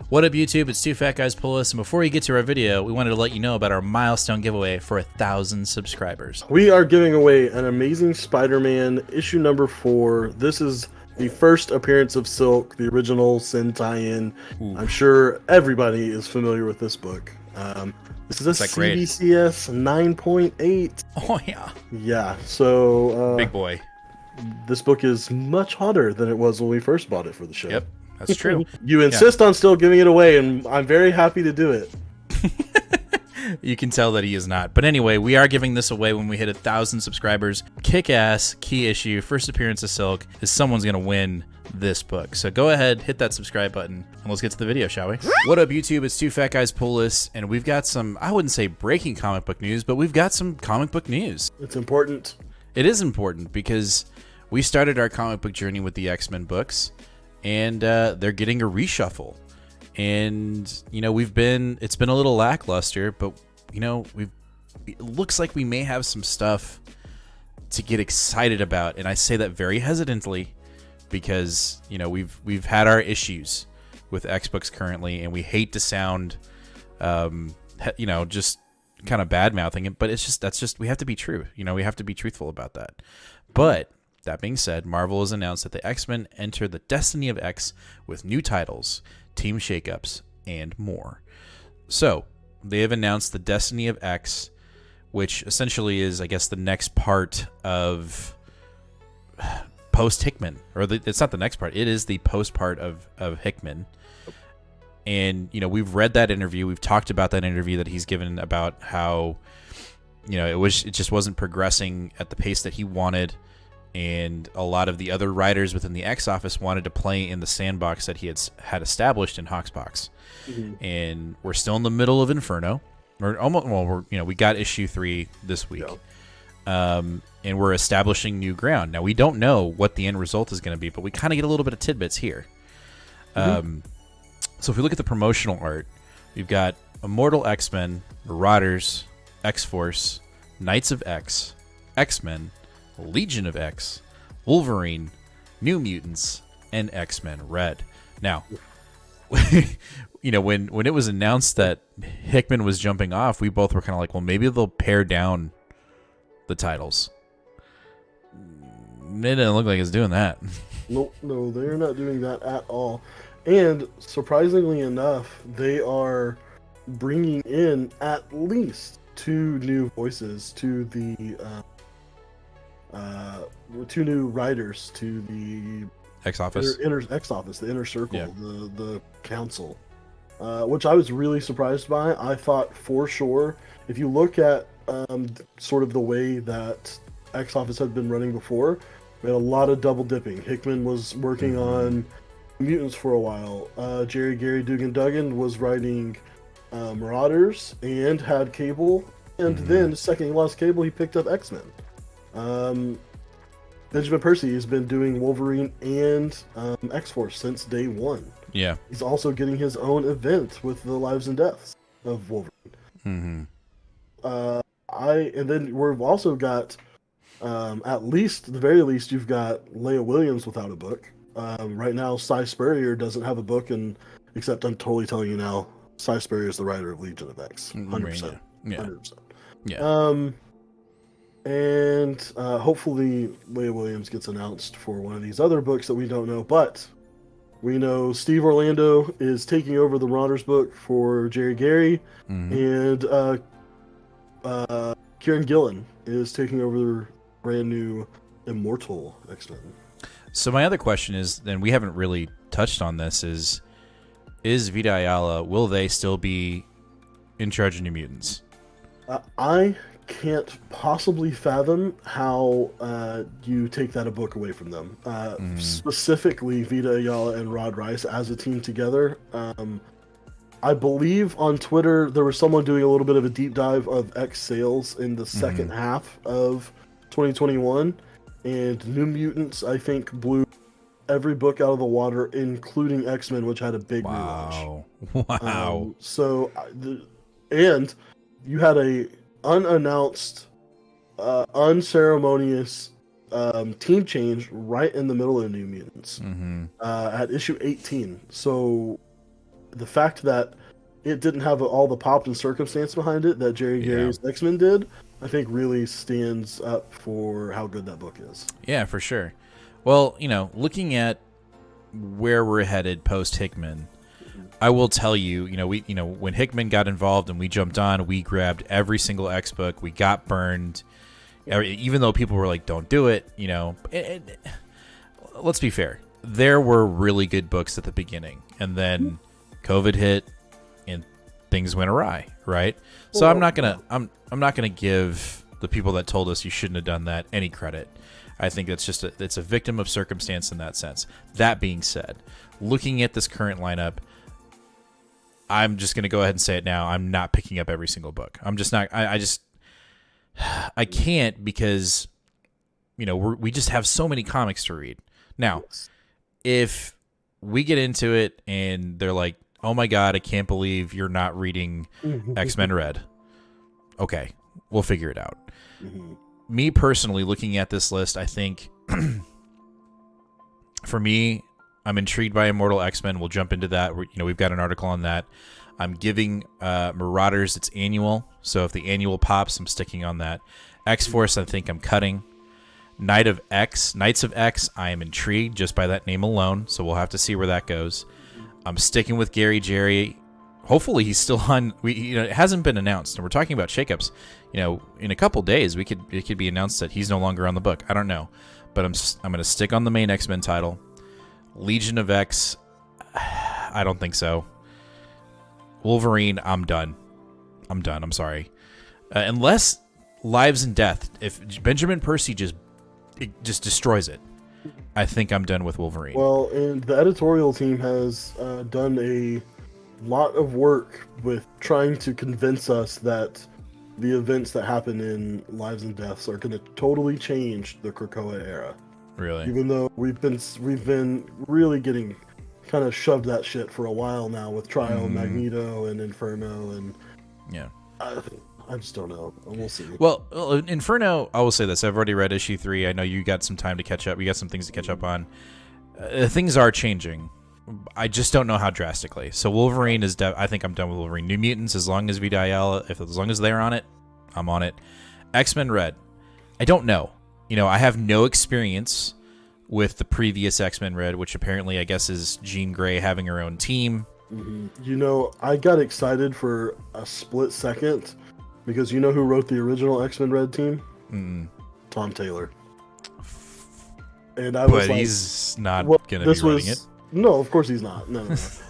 What up, YouTube? It's Two Fat Guys Pull Us, and before we get to our video, we wanted to let you know about our milestone giveaway for 1,000 subscribers. We are giving away an Amazing Spider-Man issue number 4. This is the first appearance of Silk, the original Sin tie-in. I'm sure everybody is familiar with this book. This is a CBCS 9.8. Oh, yeah. Yeah, so... Big boy. This book is much hotter than it was when we first bought it for the show. Yep, that's true. You insist on still giving it away, and I'm very happy to do it. You can tell that he is not. But anyway, we are giving this away when we hit 1,000 subscribers. Kick-ass, key issue, first appearance of Silk, is someone's going to win this book. So go ahead, hit that subscribe button, and let's get to the video, shall we? What up, YouTube? It's Two Fat Guys Pull Us, and we've got some, I wouldn't say breaking comic book news, but we've got some comic book news. It's important. It is important because we started our comic book journey with the X-Men books, and they're getting a reshuffle. And, you know, it's been a little lackluster, but, you know, it looks like we may have some stuff to get excited about. And I say that very hesitantly because, you know, we've had our issues with X books currently, and we hate to sound, you know, just kind of bad mouthing it, but we have to be true. You know, we have to be truthful about that. But that being said, Marvel has announced that the X-Men enter the Destiny of X with new titles, team shakeups, and more. So, they have announced the Destiny of X, which essentially is, I guess, the next part of post-Hickman. It's not the next part, it is the post part of Hickman. And, you know, we've read that interview, we've talked about that interview that he's given about how, you know, it just wasn't progressing at the pace that he wanted. And a lot of the other writers within the X office wanted to play in the sandbox that he had established in Hawksbox. Mm-hmm. And we're still in the middle of Inferno. We got issue 3 this week. Yep. And we're establishing new ground. Now, we don't know what the end result is going to be, but we kind of get a little bit of tidbits here. Mm-hmm. So if we look at the promotional art, we've got Immortal X-Men, Marauders, X-Force, Knights of X, X-Men, Legion of X, Wolverine, New Mutants, and X-Men Red. Now, you know, when it was announced that Hickman was jumping off, we both were kind of like, well, maybe they'll pare down the titles. It didn't look like it's doing that. No, they're not doing that at all. And surprisingly enough, they are bringing in at least 2 new voices to the 2 new writers to the X office, X office, the inner circle, yeah. the council, which I was really surprised by. I thought for sure, if you look at sort of the way that X office had been running before, we had a lot of double dipping. Hickman was working on Mutants for a while. Gary Dugan Duggan was writing Marauders and had Cable, and then the second he lost Cable, he picked up X-Men. Benjamin Percy has been doing Wolverine and X-Force since day 1. Yeah. He's also getting his own event with the Lives and Deaths of Wolverine. And then we've also got the very least, you've got Leah Williams without a book. Right now, Cy Spurrier doesn't have a book, except I'm totally telling you now, Cy Spurrier is the writer of Legion of X. 100%. Yeah. 100%. Yeah. And hopefully Leah Williams gets announced for one of these other books that we don't know. But we know Steve Orlando is taking over the Marauders book for Jerry Gary, and Kieran Gillen is taking over the brand new Immortal X-Men. So my other question is, and we haven't really touched on this, is Vita Ayala, will they still be in charge of New Mutants? I can't possibly fathom how you take that a book away from them. Specifically, Vita Ayala and Rod Rice as a team together. I believe on Twitter there was someone doing a little bit of a deep dive of X sales in the second half of 2021, and New Mutants, I think, blew every book out of the water, including X-Men, which had a big relaunch. Wow. And you had a unannounced, unceremonious team change right in the middle of New Mutants at issue 18. So the fact that it didn't have all the pop and circumstance behind it that Jerry Gary's X-Men did, I think really stands up for how good that book is. Yeah, for sure. Well, looking at where we're headed post Hickman, I will tell you, when Hickman got involved and we jumped on, we grabbed every single X book. We got burned, even though people were like, "Don't do it." Let's be fair. There were really good books at the beginning, and then COVID hit, and things went awry. Right? So I'm not gonna give the people that told us you shouldn't have done that any credit. I think that's just it's a victim of circumstance in that sense. That being said, looking at this current lineup, I'm just going to go ahead and say it now. I'm not picking up every single book. I'm just not. I can't because, we just have so many comics to read. Now, if we get into it and they're like, "Oh my God, I can't believe you're not reading X-Men Red." Okay, we'll figure it out. Me personally, looking at this list, I think for me, I'm intrigued by Immortal X-Men. We'll jump into that. We've got an article on that. I'm giving Marauders its annual. So if the annual pops, I'm sticking on that. X-Force, I think I'm cutting. Knights of X, I am intrigued just by that name alone. So we'll have to see where that goes. I'm sticking with Gary Jerry. Hopefully he's still on. It hasn't been announced, and we're talking about shakeups. In a couple days, it could be announced that he's no longer on the book. I don't know, but I'm going to stick on the main X-Men title. Legion of X, I don't think so. Wolverine, I'm done. I'm sorry. Unless Lives and Death, if Benjamin Percy just destroys it, I think I'm done with Wolverine. Well, and the editorial team has done a lot of work with trying to convince us that the events that happen in Lives and Deaths are going to totally change the Krakoa era. Really? Even though we've been really getting kind of shoved that shit for a while now with Trial, Magneto, and Inferno, and I just don't know. We'll see. Well, Inferno, I will say this: I've already read issue 3. I know you got some time to catch up. We got some things to catch up on. Things are changing. I just don't know how drastically. So Wolverine is. I think I'm done with Wolverine. New Mutants, as long as VDIL, as long as they're on it, I'm on it. X-Men Red, I don't know. I have no experience with the previous X-Men Red, which apparently I guess is Jean Grey having her own team. I got excited for a split second because you know who wrote the original X-Men Red team? Tom Taylor. And I was like, he's not going to be running it. No, of course he's not. No.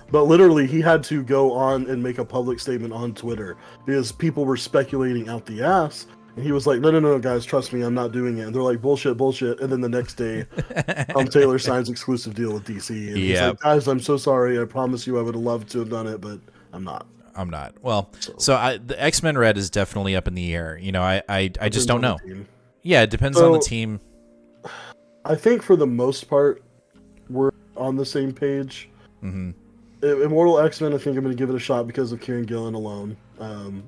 But literally, he had to go on and make a public statement on Twitter because people were speculating out the ass. And he was like, no, guys, trust me, I'm not doing it. And they're like, bullshit. And then the next day, Tom Taylor signs exclusive deal with DC. And he's like, guys, I'm so sorry. I promise you I would have loved to have done it, but I'm not. Well, the X-Men Red is definitely up in the air. I just don't know. Yeah, it depends on the team. I think for the most part, we're on the same page. Immortal X-Men, I think I'm going to give it a shot because of Kieran Gillen alone.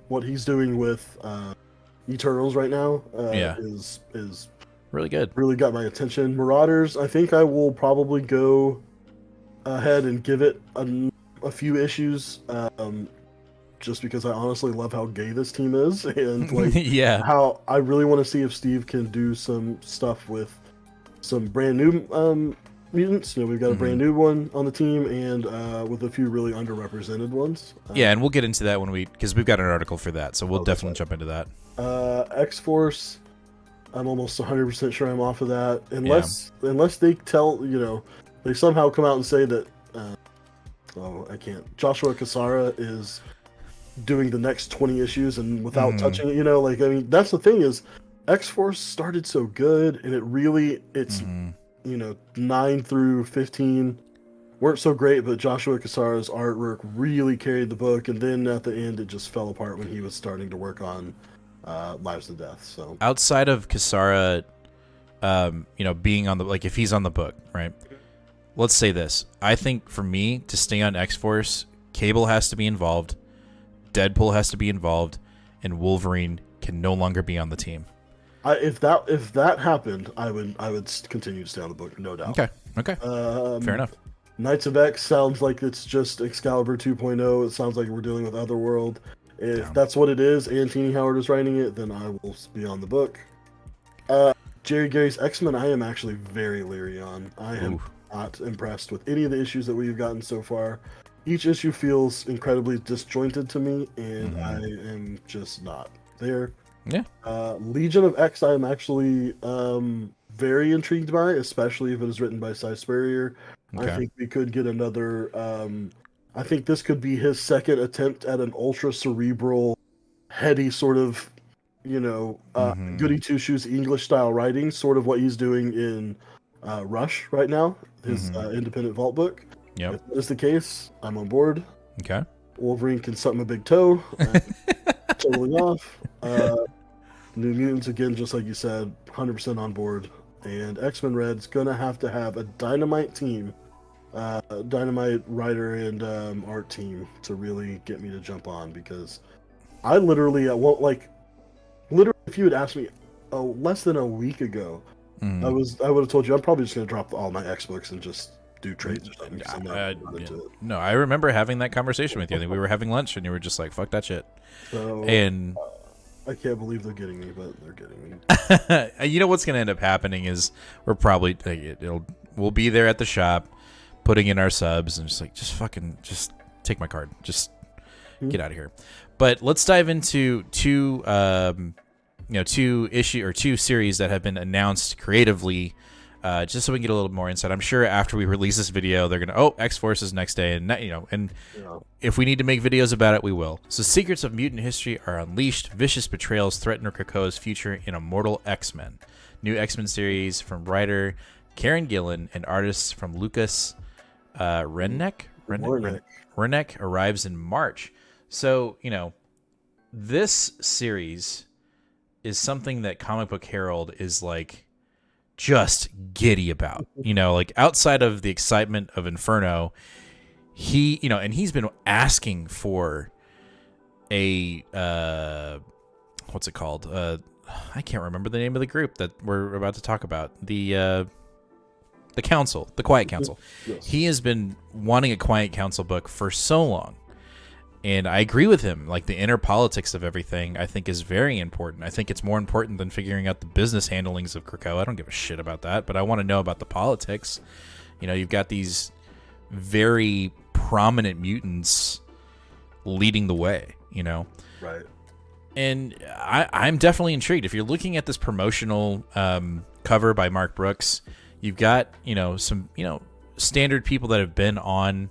What he's doing with Eternals right now is really good. Really got my attention. Marauders, I think I will probably go ahead and give it a few issues, just because I honestly love how gay this team is, and how I really want to see if Steve can do some stuff with some brand new mutants. We've got a brand new one on the team, and with a few really underrepresented ones. And we'll get into that because we've got an article for that, so we'll definitely jump into that. X-Force, I'm almost 100% sure I'm off of that, unless they tell, they somehow come out and say that, I can't. Joshua Cassara is doing the next 20 issues and without touching it, that's the thing is, X-Force started so good, and it's 9 through 15 weren't so great, but Joshua Cassara's artwork really carried the book, and then at the end it just fell apart when he was starting to work on Lives and Death. So outside of Cassara, being on if he's on the book, right? Let's say this. I think for me to stay on X-Force, Cable has to be involved, Deadpool has to be involved, and Wolverine can no longer be on the team. If that happened, I would continue to stay on the book, no doubt. Okay. Fair enough. Knights of X sounds like it's just Excalibur 2.0. It sounds like we're dealing with Otherworld. If Yeah. that's what it is, and Teeny Howard is writing it, then I will be on the book. Jerry Gary's X-Men, I am actually very leery on. I am Ooh. not impressed with any of the issues that we've gotten so far. Each issue feels incredibly disjointed to me, and I am just not there. Yeah. Legion of X, I am actually very intrigued by, especially if it is written by Cy Spurrier. I Okay. think we could get another. I think this could be his second attempt at an ultra cerebral, heady sort of, goody two shoes English style writing, sort of what he's doing in Rush right now, his independent vault book. Yep. If that is the case, I'm on board. Okay. Wolverine can suck my big toe. Totally off. New Mutants, again, just like you said, 100% on board. And X-Men Red's going to have a dynamite team, dynamite writer and art team to really get me to jump on, because I literally, if you had asked me less than a week ago, I would have told you I'm probably just going to drop all my X books and just do trades or something. 'Cause I'm not into it. No, I remember having that conversation with you. I think we were having lunch, and you were just like, "Fuck that shit." So, And I can't believe they're getting me, but they're getting me. you know what's going to end up happening is we're probably we'll be there at the shop, putting in our subs, and just take my card, just get out of here. But let's dive into two series that have been announced creatively, just so we can get a little more insight. I'm sure after we release this video, they're gonna X-Force is next day, and if we need to make videos about it, we will. So, secrets of mutant history are unleashed. Vicious betrayals threaten Krakoa's future in Immortal X-Men. New X-Men series from writer Karen Gillan and artists from Lucas Renneck arrives in March. So, this series is something that Comic Book Herald is like just giddy about. Like outside of the excitement of Inferno, and he's been asking for a what's it called? I can't remember the name of the group that we're about to talk about. The Council, the Quiet Council. Yes. He has been wanting a Quiet Council book for so long. And I agree with him. Like, the inner politics of everything, I think, is very important. I think it's more important than figuring out the business handlings of Krakoa. I don't give a shit about that, but I want to know about the politics. You've got these very prominent mutants leading the way, Right. And I'm definitely intrigued. If you're looking at this promotional cover by Mark Brooks, you've got, some, standard people that have been on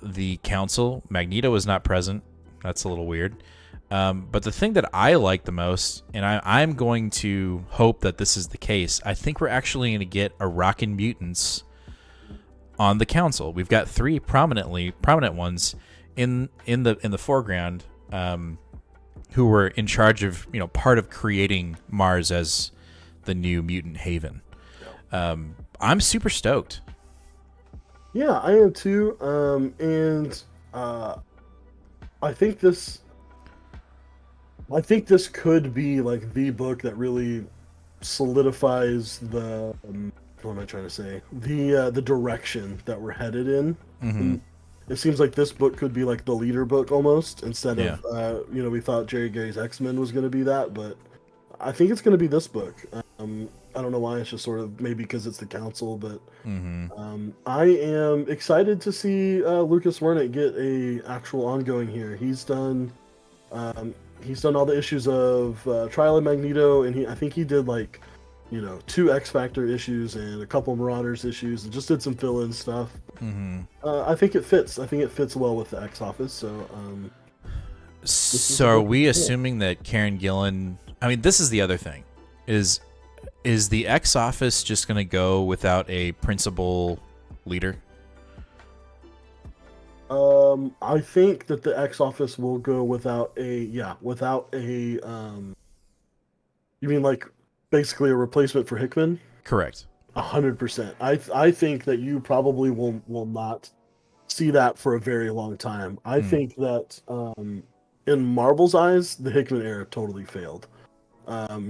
the council. Magneto is not present. That's a little weird. But the thing that I like the most, and I'm going to hope that this is the case, I think we're actually going to get a Rockin' Mutants on the council. We've got three prominent ones in the foreground, who were in charge of, part of creating Mars as the new mutant haven. I'm super stoked. Yeah, I am too. I think this could be like the book that really solidifies the what am I trying to say? The direction that we're headed in. Mm-hmm. It seems like this book could be like the leader book almost, instead Yeah. of we thought Jerry Gary's X-Men was going to be that, but I think it's going to be this book. I don't know why. It's just sort of maybe because it's the council, but I am excited to see Lucas Wernick get a actual ongoing here. He's done all the issues of Trial of Magneto, and I think he did like 2 X Factor issues and a couple Marauders issues, and just did some fill-in stuff. I think it fits. I think it fits well with the X Office. So are we assuming that Karen Gillan? I mean, this is the other thing. Is the X Office just going to go without a principal leader? I think that the X Office will go without a you mean like basically a replacement for Hickman? Correct. 100%. I think that you probably will not see that for a very long time. I think that in Marvel's eyes, the Hickman era totally failed.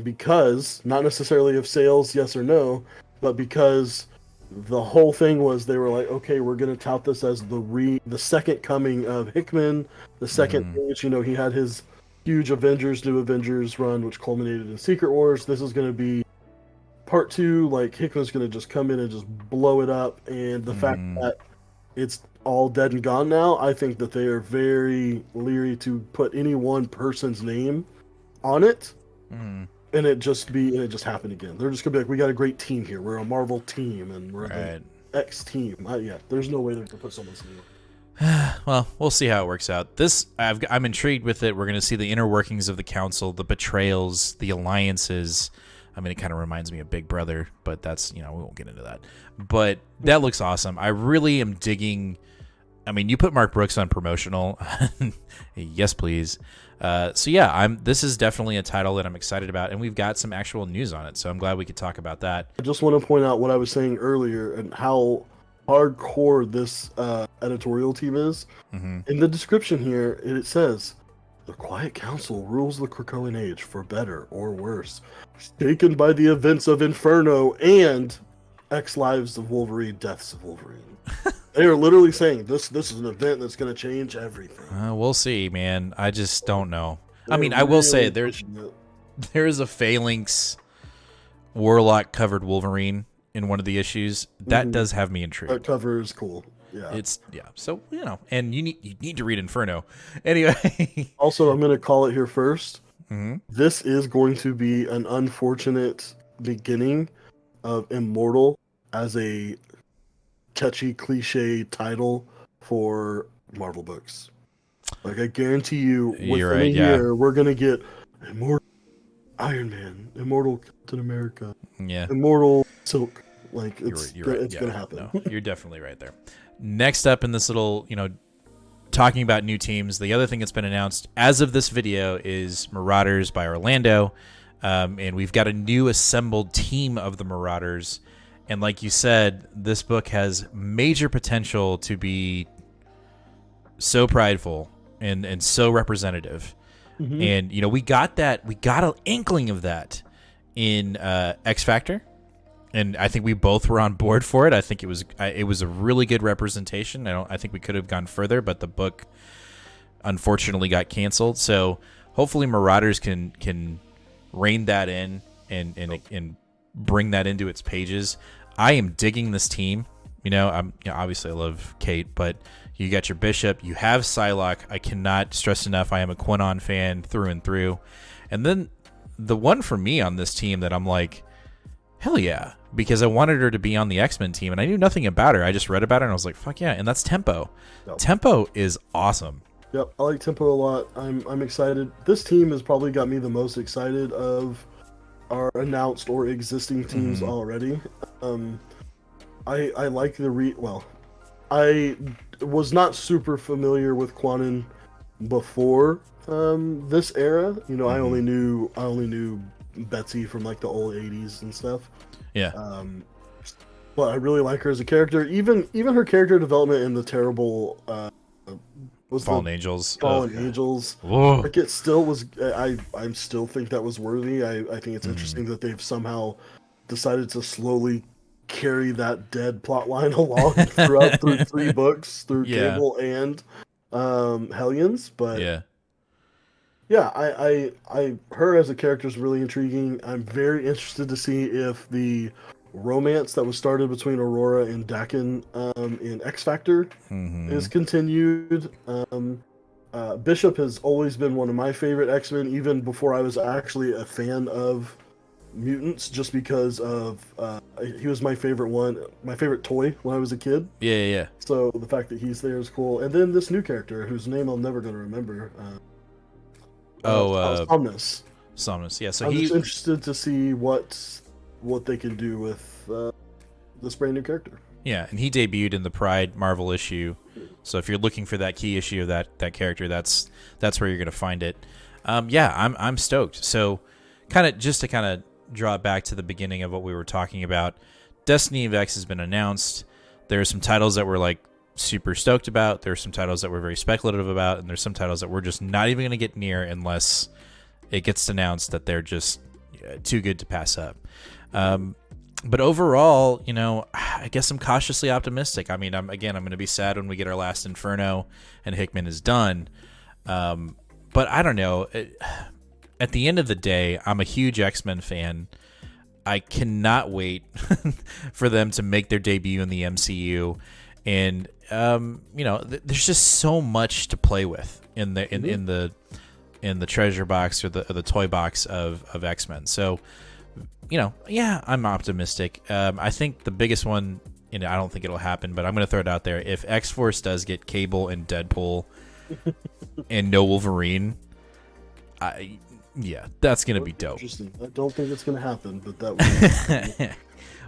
Because not necessarily of sales, yes or no, but because the whole thing was they were like, okay, we're gonna tout this as the second coming of Hickman, the second age. You know, he had his huge New Avengers run, which culminated in Secret Wars. This is gonna be part two. Like Hickman's gonna just come in and just blow it up, and the fact that it's all dead and gone now, I think that they are very leery to put any one person's name on it. And it just happened again. They're just gonna be like, we got a great team here. We're a Marvel team, and we're the X team. Yeah, there's no way they're gonna put someone's name. Well, we'll see how it works out. I'm intrigued with it. We're gonna see the inner workings of the council, the betrayals, the alliances. I mean, it kind of reminds me of Big Brother, but that's, we won't get into that. But that looks awesome. I really am digging. I mean, you put Mark Brooks on promotional. Yes, please. So yeah, this is definitely a title that I'm excited about, and we've got some actual news on it. So I'm glad we could talk about that. I just want to point out what I was saying earlier and how hardcore this editorial team is. In the description here, it says, "The Quiet Council rules the Krakoan Age for better or worse, shaken by the events of Inferno and X Lives of Wolverine, Deaths of Wolverine." They are literally saying this is an event that's going to change everything. We'll see, man. I just don't know. I mean, I will say there is a Phalanx Warlock covered Wolverine in one of the issues. That does have me intrigued. That cover is cool. Yeah. So, and you need to read Inferno. Anyway. Also, I'm going to call it here first. This is going to be an unfortunate beginning of Immortal as a catchy cliche title for Marvel books. Like, I guarantee you, within a year, we're gonna get Immortal Iron Man, Immortal Captain America, Immortal Silk. Like, it's gonna happen. No, you're definitely right there. Next up in this little, talking about new teams, the other thing that's been announced as of this video is Marauders by Orlando, and we've got a new assembled team of the Marauders. And like you said, this book has major potential to be so prideful and so representative. And, we got an inkling of that in X Factor. And I think we both were on board for it. I think it was a really good representation. I think we could have gone further, but the book unfortunately got canceled. So hopefully Marauders can rein that in and bring that into its pages. I am digging this team. Obviously I love Kate, but you got your Bishop, you have Psylocke. I cannot stress enough, I am a Quinnon fan through and through. And then the one for me on this team that I'm like, hell yeah, because I wanted her to be on the X-Men team, and I knew nothing about her. I just read about her, and I was like, fuck yeah, and that's Tempo. Tempo is awesome. Yep, I like Tempo a lot. I'm excited. This team has probably got me the most excited of our announced or existing teams already. I like I was not super familiar with Quinnon before this era. I only knew Betsy from like the old 80s and stuff. Yeah. But I really like her as a character. Even her character development in the terrible Fallen Angels. Whoa. Like, it still was. I still think that was worthy. I think it's interesting that they've somehow decided to slowly carry that dead plot line along through 3 books, through Cable and Hellions. But I her as a character is really intriguing. I'm very interested to see if the romance that was started between Aurora and Daken in X Factor is continued. Bishop has always been one of my favorite X-Men, even before I was actually a fan of mutants, just because of he was my favorite toy when I was a kid. Yeah. So the fact that he's there is cool. And then this new character, whose name I'm never going to remember. Somnus. Somnus, yeah. So I'm just interested to see what they can do with this brand new character. Yeah, and he debuted in the Pride Marvel issue. So if you're looking for that key issue of that character, that's where you're going to find it. I'm stoked. So kind of draw it back to the beginning of what we were talking about. Destiny of X has been announced. There are some titles that we're like super stoked about. There are some titles that we're very speculative about, and there's some titles that we're just not even going to get near unless it gets announced that they're just too good to pass up. but overall, I guess I'm cautiously optimistic. I mean, I'm going to be sad when we get our last Inferno and Hickman is done. But I don't know. At the end of the day, I'm a huge X-Men fan. I cannot wait for them to make their debut in the MCU, and there's just so much to play with in the treasure box or the toy box of X-Men. So, yeah, I'm optimistic. I think the biggest one, I don't think it'll happen, but I'm going to throw it out there. If X-Force does get Cable and Deadpool and no Wolverine, that's going to be dope. Interesting. I don't think it's going to happen, but that would be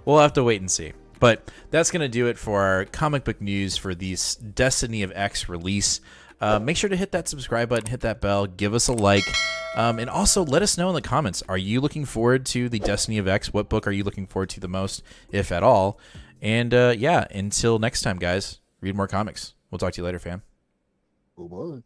We'll have to wait and see. But that's going to do it for our comic book news for the Destiny of X release. Make sure to hit that subscribe button, hit that bell, give us a like, and also let us know in the comments. Are you looking forward to the Destiny of X? What book are you looking forward to the most, if at all? And until next time, guys, read more comics. We'll talk to you later, fam. Bye-bye.